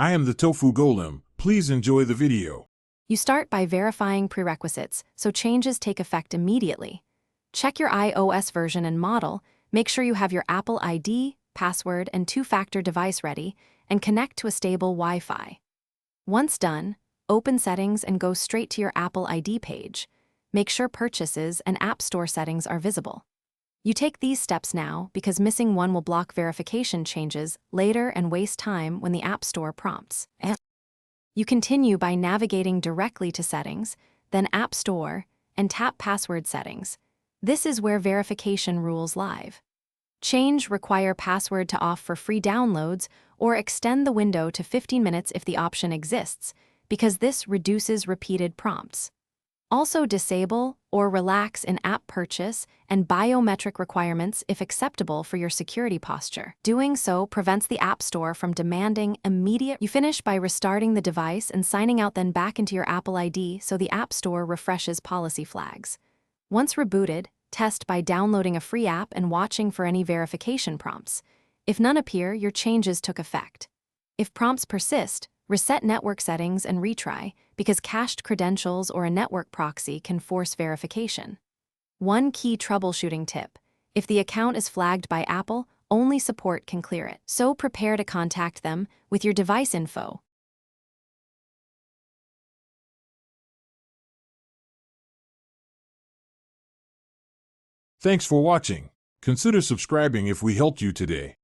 I am the Tofu Golem. Please enjoy the video. You start by verifying prerequisites, so changes take effect immediately. Check your iOS version and model, make sure you have your Apple ID, password, and two-factor device ready, and connect to a stable Wi-Fi. Once done, open Settings and go straight to your Apple ID page. Make sure purchases and App Store settings are visible. You take these steps now because missing one will block verification changes later and waste time when the App Store prompts. You continue by navigating directly to Settings, then App Store, and tap Password Settings. This is where verification rules live. Change Require Password to off for free downloads or extend the window to 15 minutes if the option exists, because this reduces repeated prompts. Also disable or relax in-app purchase and biometric requirements if acceptable for your security posture. Doing so prevents the App Store from demanding immediate. You finish by restarting the device and signing out, then back into your Apple ID so the App Store refreshes policy flags. Once rebooted, test by downloading a free app and watching for any verification prompts. If none appear, your changes took effect. If prompts persist, reset network settings and retry, because cached credentials or a network proxy can force verification. One key troubleshooting tip: if the account is flagged by Apple, only support can clear it. So prepare to contact them with your device info. Thanks for watching. Consider subscribing if we helped you today.